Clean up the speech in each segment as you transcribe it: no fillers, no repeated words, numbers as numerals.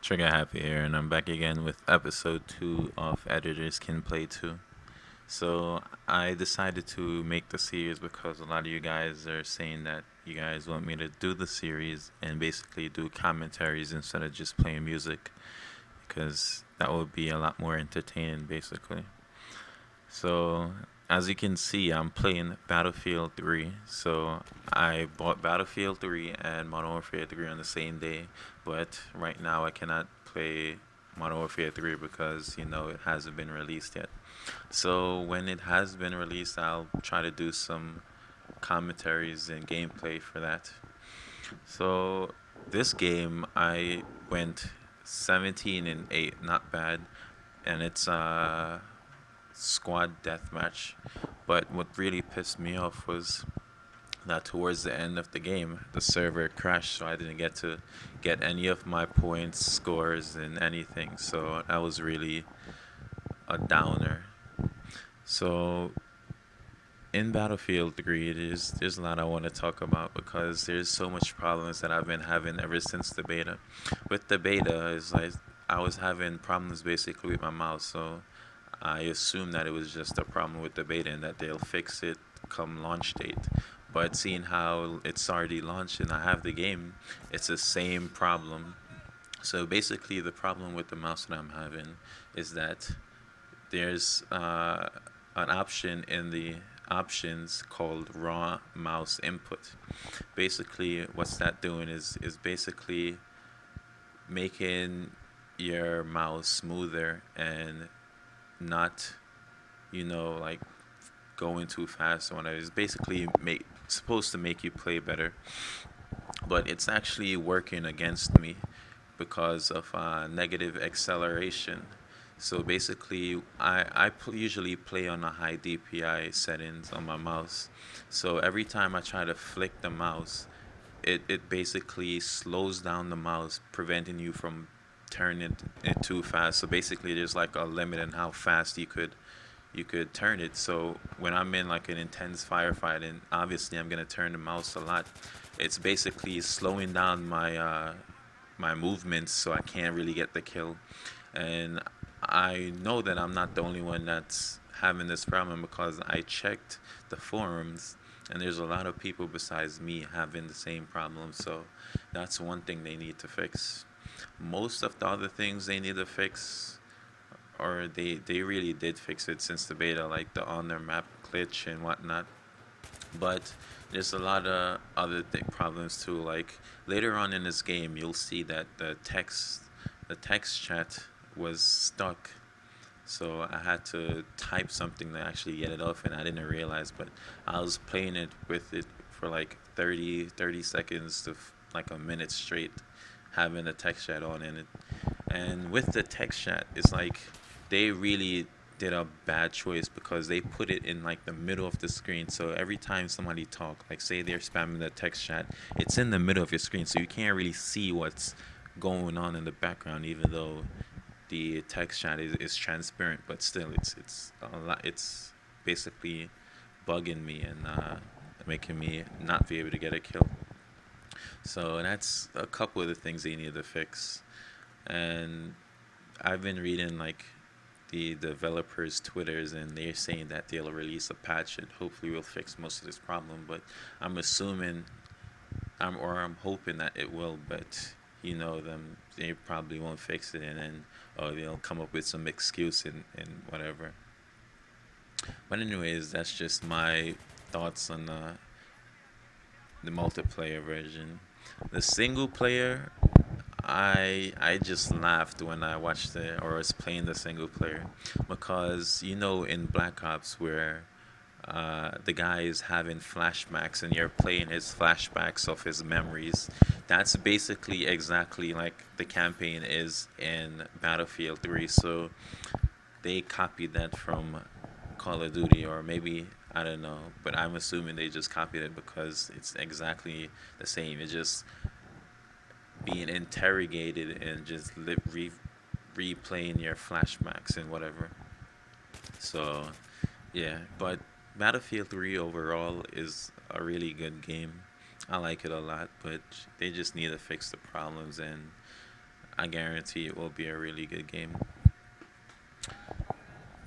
Trigger Happy here, and I'm back again with episode 2 of Editors Can Play 2. So, I decided to make the series because a lot of you guys are saying that you guys want me to do the series and basically do commentaries instead of just playing music, because that would be a lot more entertaining, basically. So, as you can see, I'm playing Battlefield 3. So, I bought Battlefield 3 and Modern Warfare 3 on the same day, but right now I cannot play Modern Warfare 3 because, it hasn't been released yet. So, when it has been released, I'll try to do some commentaries and gameplay for that. So, this game, I went 17 and 8, not bad, and it's squad deathmatch. But what really pissed me off was that towards the end of the game, the server crashed, so I didn't get to get any of my points, scores, and anything. So that was really a downer. So in Battlefield 3, there's a lot I want to talk about because there's so much problems that I've been having ever since the beta. With the beta, is like I was having problems basically with my mouse, so I assumed that it was just a problem with the beta and that they'll fix it come launch date. But seeing how it's already launched and I have the game, it's the same problem. So basically, the problem with the mouse that I'm having is that there's an option in the options called raw mouse input. Basically, what's that doing is basically making your mouse smoother and not, like going too fast or whatever. It's basically supposed to make you play better, but it's actually working against me because of negative acceleration. So basically, usually play on a high DPI settings on my mouse. So every time I try to flick the mouse, it basically slows down the mouse, preventing you from turning it too fast. So basically, there's like a limit in how fast you could turn it. So when I'm in like an intense firefight, and obviously I'm gonna turn the mouse a lot, it's basically slowing down my movements, so I can't really get the kill. And I know that I'm not the only one that's having this problem because I checked the forums, and there's a lot of people besides me having the same problem. So that's one thing they need to fix. Most of the other things they need to fix, or they really did fix it since the beta, like the on their map glitch and whatnot. But there's a lot of other problems too. Like later on in this game, you'll see that the text chat was stuck. So I had to type something to actually get it off, and I didn't realize. But I was playing it with it for like 30 seconds to like a minute straight, having the text chat on in it. And with the text chat, it's like they really did a bad choice because they put it in like the middle of the screen. So every time somebody talk, like say they're spamming the text chat, it's in the middle of your screen, so you can't really see what's going on in the background, even though the text chat is transparent. But still, it's a lot. It's basically bugging me and making me not be able to get a kill. So that's a couple of the things they need to fix. And I've been reading like the developers' Twitters, and they're saying that they'll release a patch and hopefully will fix most of this problem. But I'm assuming, I'm hoping that it will. But them, they probably won't fix it, and then they'll come up with some excuse and whatever. But anyways, that's just my thoughts on the multiplayer version. The single player, I just laughed when I watched it or was playing the single player, because in Black Ops where the guy is having flashbacks and you're playing his flashbacks of his memories. That's basically exactly like the campaign is in Battlefield 3. So they copied that from Call of Duty, or maybe I don't know, but I'm assuming they just copied it because it's exactly the same. It's just being interrogated and just replaying your flashbacks and whatever. So yeah, but Battlefield 3 overall is a really good game. I like it a lot, but they just need to fix the problems, and I guarantee it will be a really good game.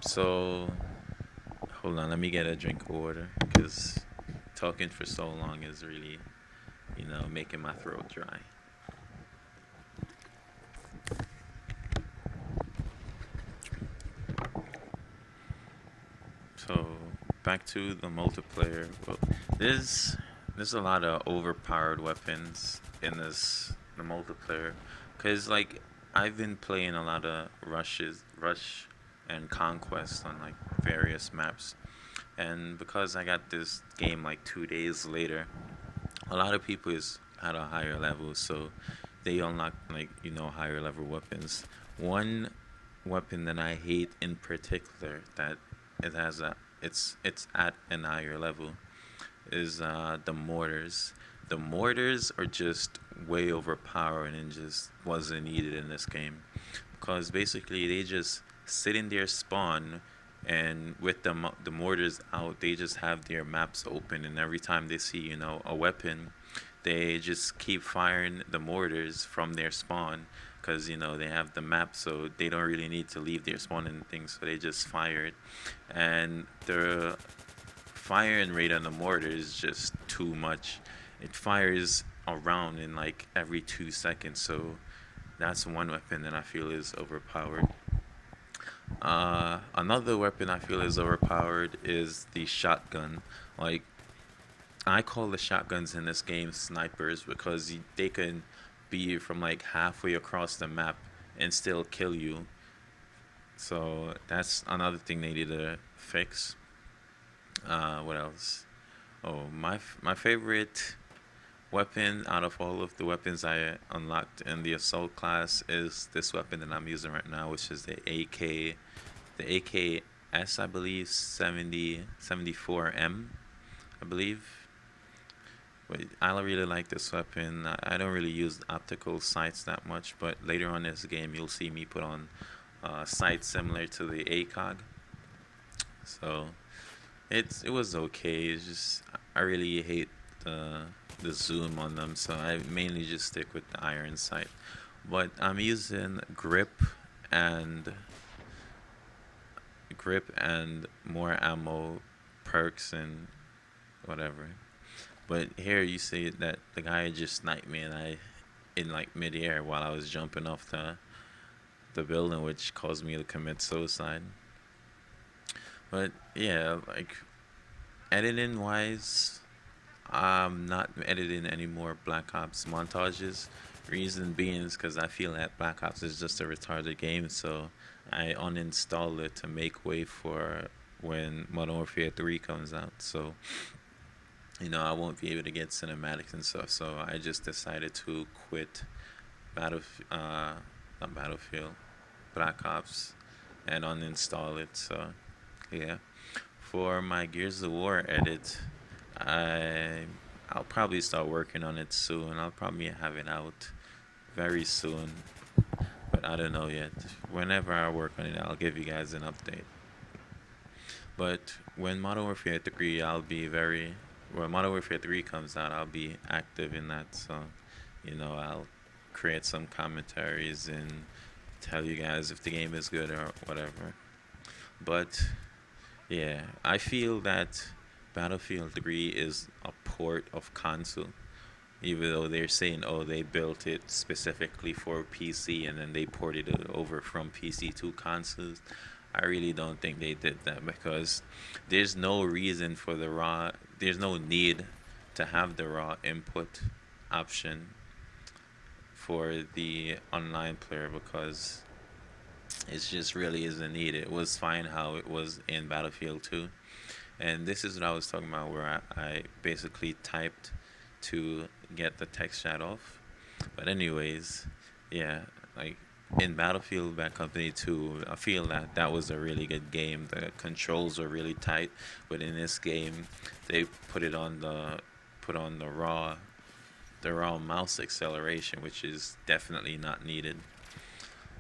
So hold on, let me get a drink of water because talking for so long is really, making my throat dry. So back to the multiplayer. Well, there's there's a lot of overpowered weapons in the multiplayer, cause like I've been playing a lot of rush and conquest on like various maps, and because I got this game like 2 days later, a lot of people is at a higher level, so they unlock like higher level weapons. One weapon that I hate in particular that it has a it's at an higher level is the mortars. The mortars are just way overpowered and just wasn't needed in this game because basically they just sit in their spawn, and with the mortars out they just have their maps open, and every time they see a weapon, they just keep firing the mortars from their spawn because they have the map, so they don't really need to leave their spawn and things, so they just fire it. And the firing rate on the mortar is just too much. It fires around in like every 2 seconds, so that's one weapon that I feel is overpowered. Another weapon I feel is overpowered is the shotgun. Like, I call the shotguns in this game snipers because they can be from like halfway across the map and still kill you. So that's another thing they need to fix. What else? Oh, my favorite weapon out of all of the weapons I unlocked in the assault class is this weapon that I'm using right now, which is the AKS, I believe, 7074M, I believe. But I really like this weapon. I don't really use optical sights that much, but later on in this game, you'll see me put on sights similar to the ACOG. So it was okay. It's just I really hate the zoom on them, so I mainly just stick with the iron sight. But I'm using and grip and more ammo perks and whatever. But here you see that the guy just sniped me, and I in like midair while I was jumping off the building, which caused me to commit suicide. But yeah, like editing wise, I'm not editing any more Black Ops montages. Reason being is because I feel that Black Ops is just a retarded game, so I uninstalled it to make way for when Modern Warfare 3 comes out. So I won't be able to get cinematics and stuff. So I just decided to quit Battle, not Battlefield, Black Ops, and uninstall it. So yeah, for my Gears of War edit, I I'll probably start working on it soon. I'll probably have it out very soon, but I don't know yet. Whenever I work on it, I'll give you guys an update. But when Modern Warfare 3, when Modern Warfare 3 comes out, I'll be active in that. So, I'll create some commentaries and tell you guys if the game is good or whatever. But yeah, I feel that Battlefield 3 is a port of console. Even though they're saying, oh, they built it specifically for PC and then they ported it over from PC to consoles. I really don't think they did that because there's no reason for there's no need to have the raw input option for the online player because it just really isn't needed. It was fine how it was in Battlefield 2. And this is what I was talking about where I basically typed to get the text chat off. But anyways, yeah, like in Battlefield Bad Company 2, I feel that that was a really good game. The controls were really tight, but in this game, they put on the raw mouse acceleration, which is definitely not needed.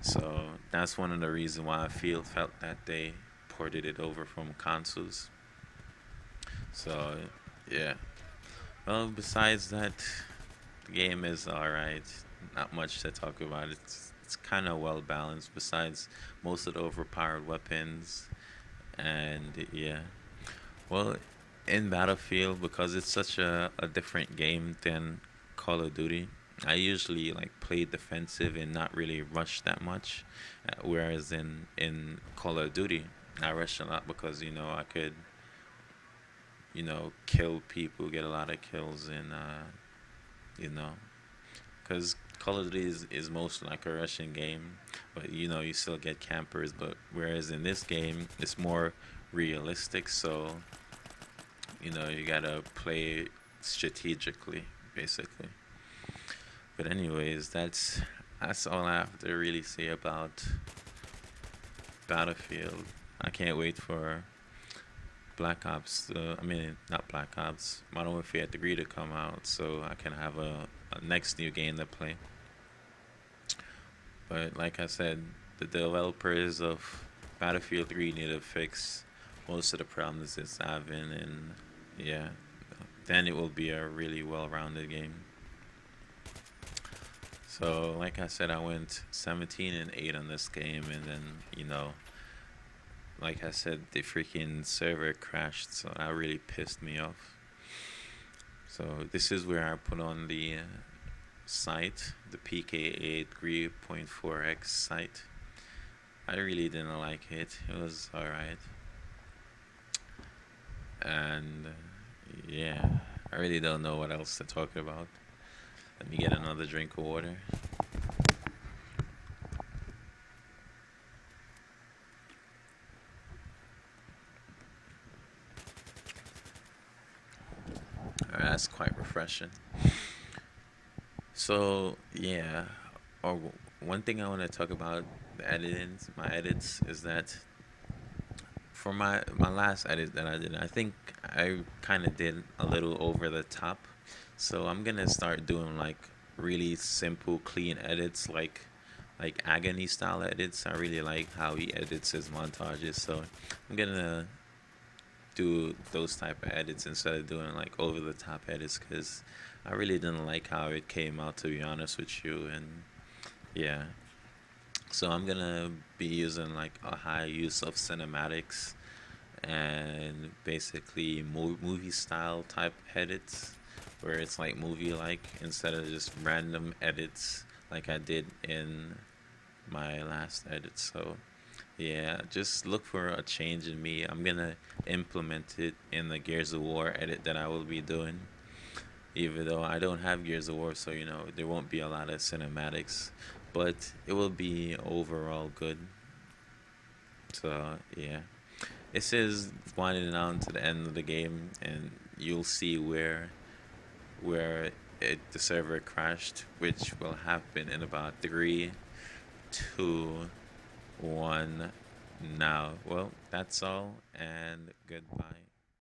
So that's one of the reasons why I felt that they ported it over from consoles. So yeah. Well, besides that, the game is alright. Not much to talk about. it's kind of well balanced. Besides most of the overpowered weapons, and yeah, well, in Battlefield, because it's such a different game than Call of Duty, I usually like play defensive and not really rush that much. Whereas in Call of Duty, I rush a lot because I could kill people, get a lot of kills, and you know, because Call of Duty is most like a Russian game, but you still get campers. But whereas in this game, it's more realistic, so you gotta play strategically, basically. But anyways, that's all I have to really say about Battlefield. I can't wait for Black Ops. I mean, not Black Ops. Modern Warfare 3 to come out, so I can have a next new game to play. But like I said, the developers of Battlefield 3 need to fix most of the problems it's having, and yeah, then it will be a really well-rounded game. So, like I said, I went 17-8 on this game, and then like I said, the freaking server crashed, so that really pissed me off. So this is where I put on the site, the PKA 3.4x site. I really didn't like it. It was alright. And yeah, I really don't know what else to talk about. Let me get another drink of water. Alright, that's quite refreshing. So yeah, or one thing I want to talk about the editing, my edits, is that for my last edit that I did, I think I kind of did a little over the top. So I'm gonna start doing like really simple, clean edits, like agony style edits. I really like how he edits his montages, so I'm gonna do those type of edits instead of doing like over the top edits because I really didn't like how it came out, to be honest with you. And yeah, so I'm gonna be using like a high use of cinematics and basically movie style type edits where it's like movie like instead of just random edits like I did in my last edit. So yeah, just look for a change in me. I'm gonna implement it in the Gears of War edit that I will be doing. Even though I don't have Gears of War, so there won't be a lot of cinematics, but it will be overall good. So yeah, this is winding down to the end of the game, and you'll see where the server crashed, which will happen in about 3, 2, 1 now. Well, that's all, and goodbye.